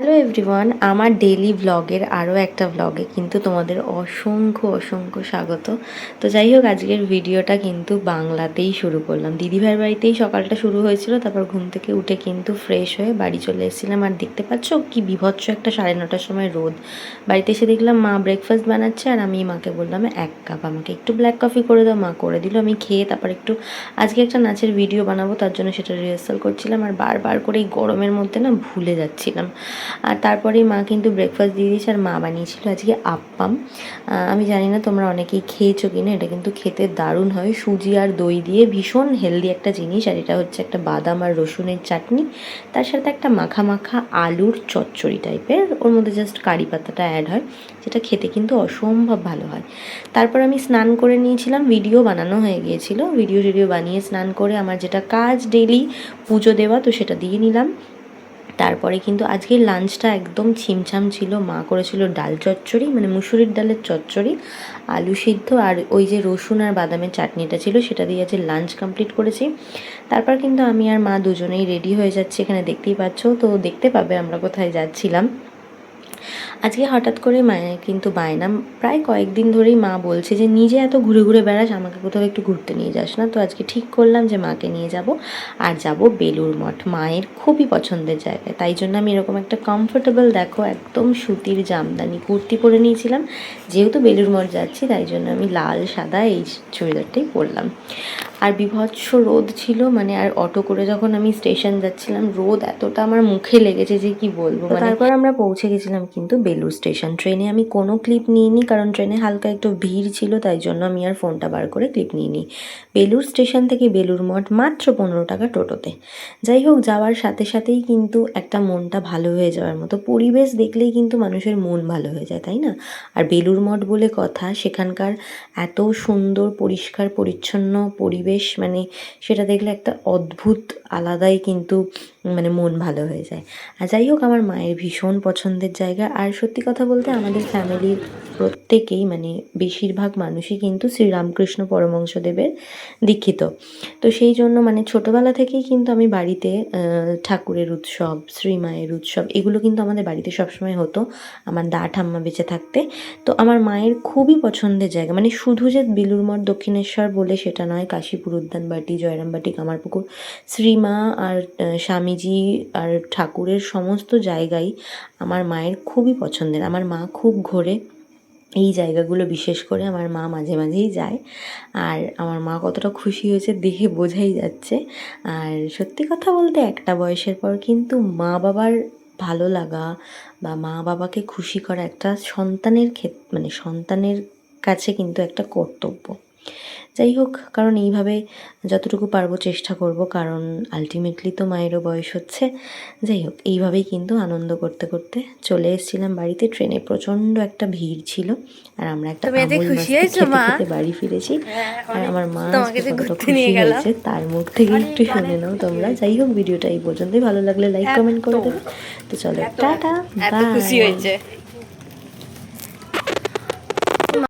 Hello everyone, আমার daily ব্লগের আরও একটা ব্লগে কিন্তু তোমাদের অসংখ্য অসংখ্য স্বাগত। তো যাই হোক, আজকের ভিডিওটা কিন্তু বাংলাতেই শুরু করলাম। দিদিভাইয়ের বাড়িতেই সকালটা শুরু হয়েছিল, তারপর ঘুম থেকে উঠে কিন্তু ফ্রেশ হয়ে বাড়ি চলে এসেছিলাম। আর দেখতে পাচ্ছ কি বিভৎস একটা 9:30টার সময় রোদ। বাড়িতে এসে দেখলাম মা ব্রেকফাস্ট বানাচ্ছে, আর আমি মাকে বললাম 1 কাপ আমাকে একটু ব্ল্যাক কফি করে দাও। মা করে দিল, আমি খেয়ে তারপর একটু আজকে একটা নাচের ভিডিও বানাবো, তার জন্য সেটা রিহার্সাল করছিলাম। আর বারবার করে এই গরমের মধ্যে না ভুলে যাচ্ছিলাম। আর তারপরেই মা কিন্তু ব্রেকফাস্ট দিয়ে দিয়েছে, আর মা বানিয়েছিল আজকে আপ্পাম। আমি জানি না তোমরা অনেকেই খেয়েছো কিনা, এটা কিন্তু খেতে দারুণ হয়, সুজি আর দই দিয়ে, ভীষণ হেলদি একটা জিনিস। আর এটা হচ্ছে একটা বাদাম আর রসুনের চাটনি, তার সাথে একটা মাখা মাখা আলুর চচ্চড়ি টাইপের, ওর মধ্যে জাস্ট কারি পাতাটা অ্যাড হয়, যেটা খেতে কিন্তু অসম্ভব ভালো হয়। তারপর আমি স্নান করে নিয়েছিলাম, ভিডিও বানানো হয়ে গিয়েছিল, ভিডিও বানিয়ে স্নান করে আমার যেটা কাজ ডেলি পুজো দেওয়া, তো সেটা দিয়ে নিলাম। তারপরে কিন্তু আজকের লাঞ্চটা একদম ছিমছাম ছিল। মা করেছিল ডাল চচ্চড়ি, মানে মুসুরির ডালের চচ্চড়ি, আলু সিদ্ধ, আর ওই যে রসুন আর বাদামের চাটনিটা ছিল, সেটা দিয়ে আজকে লাঞ্চ কমপ্লিট করেছি। তারপর কিন্তু আমি আর মা দুজনেই রেডি হয়ে যাচ্ছি, এখানে দেখতেই পাচ্ছ, তো দেখতে পাবে আমরা কোথায় যাচ্ছিলাম। আজকে হঠাৎ করে মায়ের কিন্তু বায়না, প্রায় কয়েকদিন ধরেই মা বলছে যে নিজে এত ঘুরে ঘুরে বেড়াস, আমাকে কোথাও একটু ঘুরতে নিয়ে যাস না। তো আজকে ঠিক করলাম যে মাকে নিয়ে যাব, আর যাব বেলুড় মঠ, মায়ের খুবই পছন্দের জায়গায়। তাই জন্য আমি এরকম একটা কমফোর্টেবল, দেখো একদম সুতির জামদানি কুর্তি পরে নিয়েছিলাম, যেহেতু বেলুড় মঠ যাচ্ছি তাই জন্য আমি লাল সাদা এই চুড়িদারটাই পরলাম। আর বিভৎস রোদ ছিল, মানে আর অটো করে যখন আমি স্টেশন যাচ্ছিলাম, রোদ এতটা আমার মুখে লেগেছে যে কি বলবো। মানে তারপর আমরা পৌঁছে গেছিলাম কিন্তু বেলুড় স্টেশন। ট্রেনে আমি কোনো ক্লিপ নিইনি, কারণ ট্রেনে হালকা একটু ভিড় ছিল, তাই জন্য আমি আর ফোনটা বার করে ক্লিপ নিইনি। বেলুড় স্টেশন থেকে বেলুড় মঠ মাত্র 15 টাকা টোটোতে। যাই হোক, যাওয়ার সাথে সাথেই কিন্তু একটা মনটা ভালো হয়ে যাওয়ার মতো পরিবেশ দেখলেই কিন্তু মানুষের মন ভালো হয়ে যায়, তাই না? আর বেলুড় মঠ বলে কথা, সেখানকার এত সুন্দর পরিষ্কার পরিচ্ছন্ন পরিবেশ, মানে সেটা দেখলে একটা অদ্ভুত আলাদাই কিন্তু মানে মন ভালো হয়ে যায়। আর যাই হোক, আমার মায়ের ভীষণ পছন্দের জায়গা। আর সত্যি কথা বলতে আমাদের ফ্যামিলির প্রত্যেকেই, মানে বেশিরভাগ মানুষই কিন্তু শ্রীরামকৃষ্ণ পরমহংসদেবের দীক্ষিত। তো সেই জন্য মানে ছোটোবেলা থেকেই কিন্তু আমি বাড়িতে ঠাকুরের উৎসব, শ্রীমায়ের উৎসব, এগুলো কিন্তু আমাদের বাড়িতে সবসময় হতো আমার দা ঠাম্মা বেঁচে থাকতে। তো আমার মায়ের খুবই পছন্দের জায়গা, মানে শুধু যে বেলুড় মঠ দক্ষিণেশ্বর বলে সেটা নয়, কাশীপুর উদ্যানবাটি, জয়রামবাটি, কামারপুকুর, শ্রীমা আর স্বামীজি আর ঠাকুরের সমস্ত জায়গাই আমার মায়ের খুবই পছন্দের। আমার মা খুব ঘোরে এই জায়গাগুলো, বিশেষ করে আমার মা মাঝে মাঝেই যায়। আর আমার মা কতটা খুশি হয়েছে দেখে বোঝাই যাচ্ছে। আর সত্যি কথা বলতে একটা বয়সের পর কিন্তু মা বাবার ভালো লাগা বা মা বাবাকে খুশি করা একটা সন্তানের মানে সন্তানের কাছে কিন্তু একটা কর্তব্য। যাই হোক, কারণ এইভাবে যতটুকু পারবো চেষ্টা করব, কারণ আলটিমেটলি তো মায়েরও বয়স হচ্ছে। যাই হোক, এইভাবেই কিন্তু আনন্দ করতে করতে চলে এসেছিলাম বাড়িতে। ট্রেনে প্রচণ্ড একটা ভিড় ছিল, আর আমরা একটা আমুল মাস্তি খেতে খেতে বাড়ি ফিরেছি। আর আমার মা আজকে কতটা খুশি হয়েছে তার মুখ থেকে একটু শুনে নাও তোমরা। যাই হোক, ভিডিওটা এই পর্যন্তই, ভালো লাগলে লাইক কমেন্ট করে দেবে। তো চলো, টাটা, বাই।